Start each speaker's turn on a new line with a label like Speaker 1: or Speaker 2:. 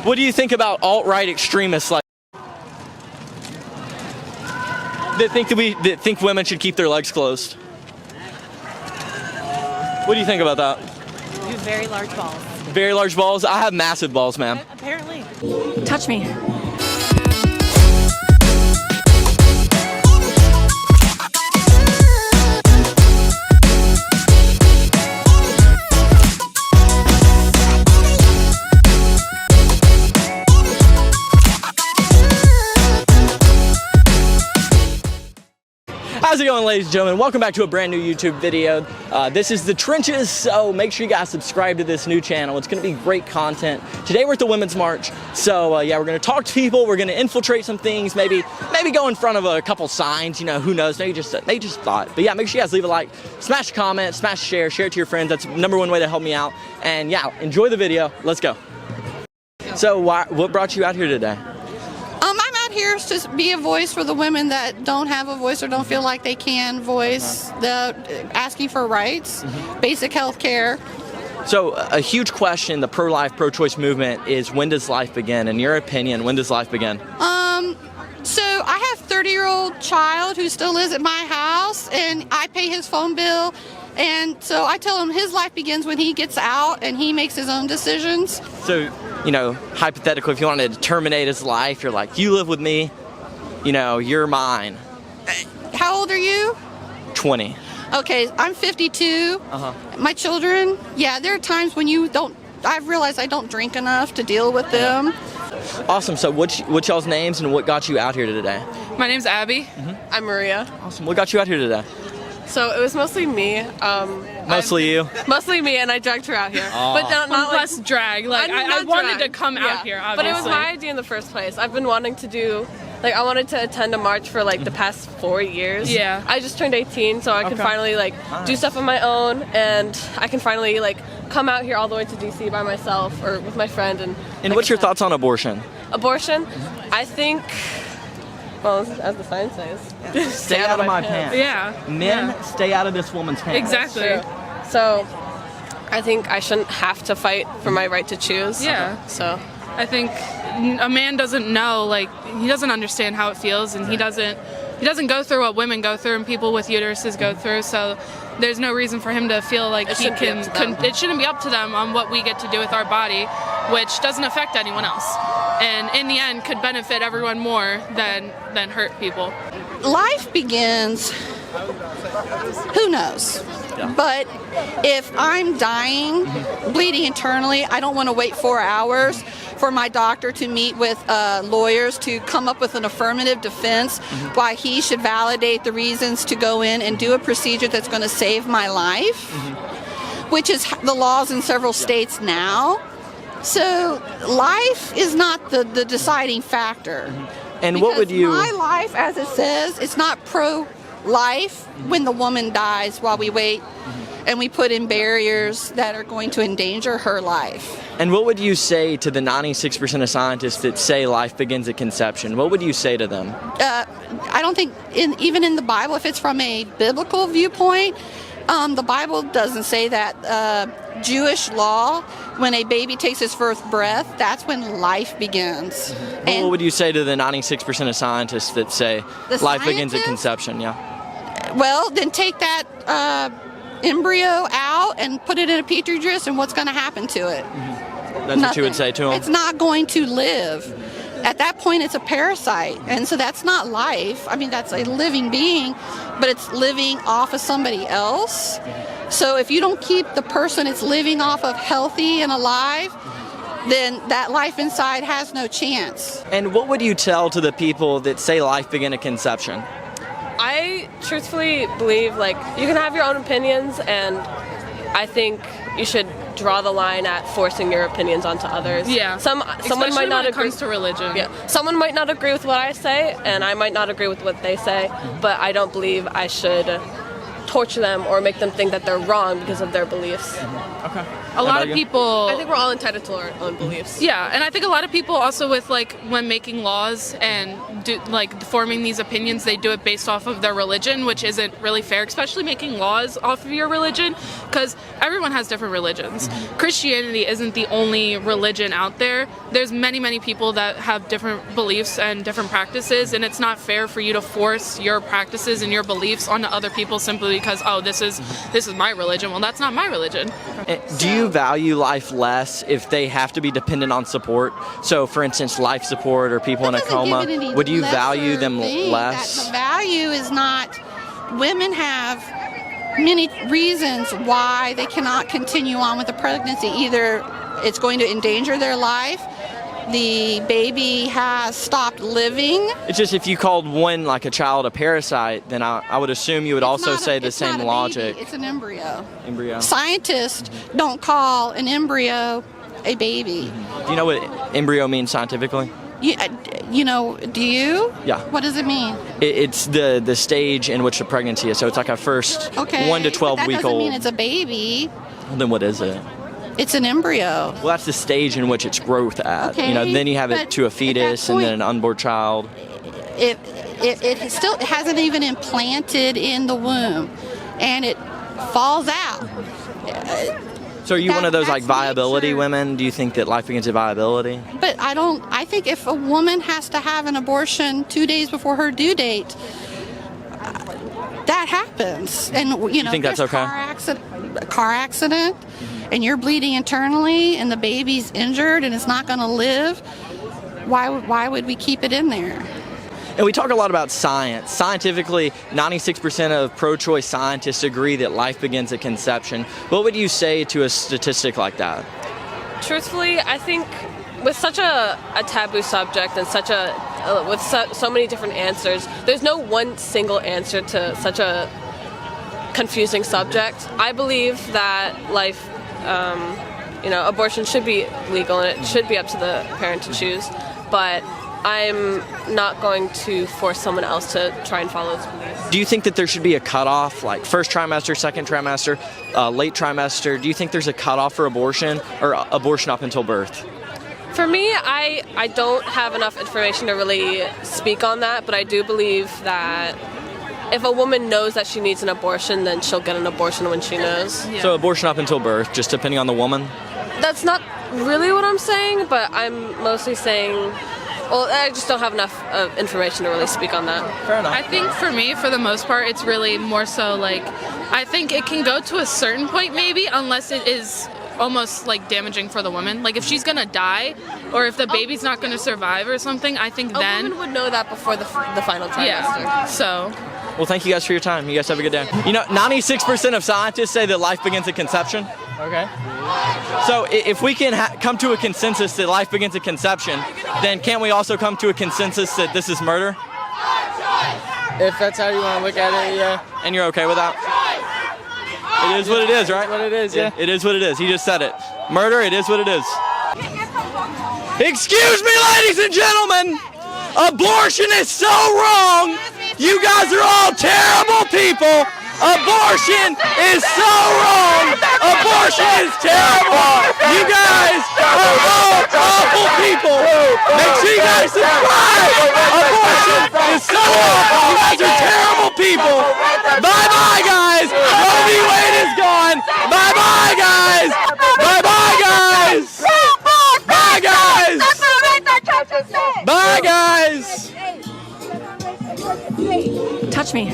Speaker 1: What do you think about alt-right extremists like that think women should keep their legs closed? What do you think about that?
Speaker 2: You have very large balls.
Speaker 1: Very large balls? I have massive balls, ma'am.
Speaker 2: Apparently. Touch me.
Speaker 1: How's it going, ladies and gentlemen? Welcome back to a brand new YouTube video. This is The Trenches, so make sure you guys subscribe to this new channel. It's going to be great content. Today we're at the Women's March, so yeah, we're going to talk to people. We're going to infiltrate some things, maybe go in front of a couple signs, you know, who knows, maybe just thought. But yeah, make sure you guys leave a like, smash a comment, smash a share it to your friends. That's the #1 way to help me out. And yeah, enjoy the video. Let's go. So what brought you out here today?
Speaker 3: I'm out here to be a voice for the women that don't have a voice or don't feel like they can voice, asking for rights, basic health care.
Speaker 1: So a huge question, the pro-life, pro-choice movement is, when does life begin? In your opinion, when does life begin?
Speaker 3: So I have a 30-year-old child who still lives at my house, and I pay his phone bill. And so I tell him his life begins when he gets out and he makes his own decisions.
Speaker 1: So, you know, hypothetically, if you wanted to terminate his life, you're like, you live with me, you know, you're mine.
Speaker 3: How old are you?
Speaker 1: 20.
Speaker 3: Okay, I'm 52. My children, yeah, there are times when I've realized I don't drink enough to deal with them.
Speaker 1: Awesome. So what's y'all's names and what got you out here today?
Speaker 4: My name's Abby.
Speaker 5: I'm Maria.
Speaker 1: Awesome. What got you out here today?
Speaker 5: So it was mostly me.
Speaker 1: Mostly you?
Speaker 5: Mostly me, and I dragged her out here. But not
Speaker 4: Plus
Speaker 5: like
Speaker 4: drag. Like I wanted to come out here, obviously.
Speaker 5: But it was my idea in the first place. I've been wanting to do, like, I wanted to attend a march for like the past 4 years.
Speaker 4: Yeah.
Speaker 5: I just turned 18, so I can finally like do stuff on my own, and I can finally like come out here all the way to DC by myself or with my friend. And
Speaker 1: what's your thoughts on abortion?
Speaker 5: Abortion? I think, well, as the sign says,
Speaker 1: Stay out of my pants.
Speaker 4: Yeah.
Speaker 1: Men, stay out of this woman's pants.
Speaker 4: Exactly.
Speaker 5: So I think I shouldn't have to fight for my right to choose.
Speaker 4: Yeah.
Speaker 5: So
Speaker 4: I think a man doesn't know, like, he doesn't understand how it feels, and he doesn't go through what women go through and people with uteruses go through, so there's no reason for him to feel like it shouldn't be up to them on what we get to do with our body, which doesn't affect anyone else, and in the end could benefit everyone more than hurt people.
Speaker 3: Life begins, who knows? Yeah. But if I'm dying, bleeding internally, I don't want to wait 4 hours for my doctor to meet with lawyers to come up with an affirmative defense why he should validate the reasons to go in and do a procedure that's going to save my life, which is the laws in several states now. So life is not the deciding factor.
Speaker 1: And
Speaker 3: because
Speaker 1: what would you...
Speaker 3: my life, as it says, it's not pro-life when the woman dies while we wait and we put in barriers that are going to endanger her life.
Speaker 1: And what would you say to the 96% of scientists that say life begins at conception? What would you say to them?
Speaker 3: I don't think, even in the Bible, if it's from a biblical viewpoint, the Bible doesn't say that. Jewish law, when a baby takes his first breath, that's when life begins.
Speaker 1: And what would you say to the 96% of scientists that say life begins at conception? Yeah.
Speaker 3: Well, then take that embryo out and put it in a petri dish, and what's going to happen to it?
Speaker 1: That's
Speaker 3: Nothing.
Speaker 1: What you would say to them?
Speaker 3: It's not going to live. At that point, it's a parasite, and so that's not life. I mean, that's a living being, but it's living off of somebody else. So if you don't keep the person it's living off of healthy and alive, then that life inside has no chance.
Speaker 1: And what would you tell to the people that say life began at conception?
Speaker 5: I truthfully believe, like, you can have your own opinions, and I think you should draw the line at forcing your opinions onto others.
Speaker 4: Yeah.
Speaker 5: Someone
Speaker 4: Especially
Speaker 5: might not
Speaker 4: when it
Speaker 5: agree.
Speaker 4: comes to religion.
Speaker 5: Yeah. Someone might not agree with what I say, and I might not agree with what they say, but I don't believe I should torture them or make them think that they're wrong because of their beliefs.
Speaker 1: Okay.
Speaker 4: A lot of people.
Speaker 5: I think we're all entitled to our own beliefs.
Speaker 4: Yeah, and I think a lot of people also with like when making laws and forming these opinions, they do it based off of their religion, which isn't really fair, especially making laws off of your religion, because everyone has different religions. Christianity isn't the only religion out there. There's many people that have different beliefs and different practices, and it's not fair for you to force your practices and your beliefs onto other people simply because, oh, this is my religion. Well, that's not my religion.
Speaker 1: Do you value life less if they have to be dependent on support? So, for instance, life support or people in a coma, would you value them less?
Speaker 3: The value is not, women have many reasons why they cannot continue on with the pregnancy. Either it's going to endanger their life, the baby has stopped living.
Speaker 1: It's just if you called one, like a child, a parasite, then I would assume you would also say the same logic.
Speaker 3: Baby, it's an embryo.
Speaker 1: Embryo.
Speaker 3: Scientists don't call an embryo a baby.
Speaker 1: Do you know what embryo means scientifically?
Speaker 3: You know, do you?
Speaker 1: Yeah.
Speaker 3: What does it mean?
Speaker 1: It's the stage in which the pregnancy is. So it's like a first 1 to 12 week
Speaker 3: That doesn't
Speaker 1: old.
Speaker 3: mean it's a baby.
Speaker 1: Well, then what is it?
Speaker 3: It's an embryo.
Speaker 1: Well, that's the stage in which it's growth at.
Speaker 3: Okay,
Speaker 1: You know, then you have it
Speaker 3: but
Speaker 1: to a
Speaker 3: at that
Speaker 1: fetus and then an
Speaker 3: point-
Speaker 1: unborn child.
Speaker 3: It still hasn't even implanted in the womb, and it falls out.
Speaker 1: So are you one of those like
Speaker 3: That's
Speaker 1: viability
Speaker 3: nature.
Speaker 1: women? Do you think that life begins at viability?
Speaker 3: But I think if a woman has to have an abortion 2 days before her due date, that happens. And you know,
Speaker 1: think that's
Speaker 3: there's
Speaker 1: okay?
Speaker 3: a car accident, and you're bleeding internally, and the baby's injured, and it's not going to live. Why would we keep it in there?
Speaker 1: And we talk a lot about science. Scientifically, 96% of pro-choice scientists agree that life begins at conception. What would you say to a statistic like that?
Speaker 5: Truthfully, I think with such a taboo subject and such with so many different answers, there's no one single answer to such a confusing subject. I believe that life, abortion should be legal and it should be up to the parent to choose, but I'm not going to force someone else to try and follow its beliefs.
Speaker 1: Do you think that there should be a cutoff, like first trimester, second trimester, late trimester? Do you think there's a cutoff for abortion or abortion up until birth?
Speaker 5: For me, I don't have enough information to really speak on that, but I do believe that if a woman knows that she needs an abortion, then she'll get an abortion when she knows.
Speaker 4: Yeah.
Speaker 1: So abortion up until birth, just depending on the woman?
Speaker 5: That's not really what I'm saying, but I'm mostly saying, well, I just don't have enough information to really speak on that.
Speaker 1: Fair enough.
Speaker 4: I think for me, for the most part, it's really more so like, I think it can go to a certain point maybe, unless it is almost like damaging for the woman. Like if she's gonna die, or if the baby's not gonna survive or something, I think
Speaker 5: A
Speaker 4: then.
Speaker 5: woman would know that before the final trimester.
Speaker 4: Yeah, so.
Speaker 1: Well, thank you guys for your time. You guys have a good day. You know, 96% of scientists say that life begins at conception.
Speaker 6: Okay.
Speaker 1: So if we can come to a consensus that life begins at conception, then can't we also come to a consensus that this is murder?
Speaker 6: If that's how you want to look at it, yeah.
Speaker 1: And you're okay with that? It is what it is, right?
Speaker 6: What it is, yeah.
Speaker 1: It is what it is. He just said it. Murder, it is what it is. Excuse me, ladies and gentlemen! Abortion is so wrong! You guys are all terrible people! Abortion is so wrong! Abortion is terrible! You guys are all awful people! Make sure you guys subscribe! Abortion is so awful! You guys are terrible people! Bye-bye, guys! Roe v. Wade is gone! Bye-bye, guys! Bye-bye, guys! Bye, guys! Bye, guys!
Speaker 2: Touch me.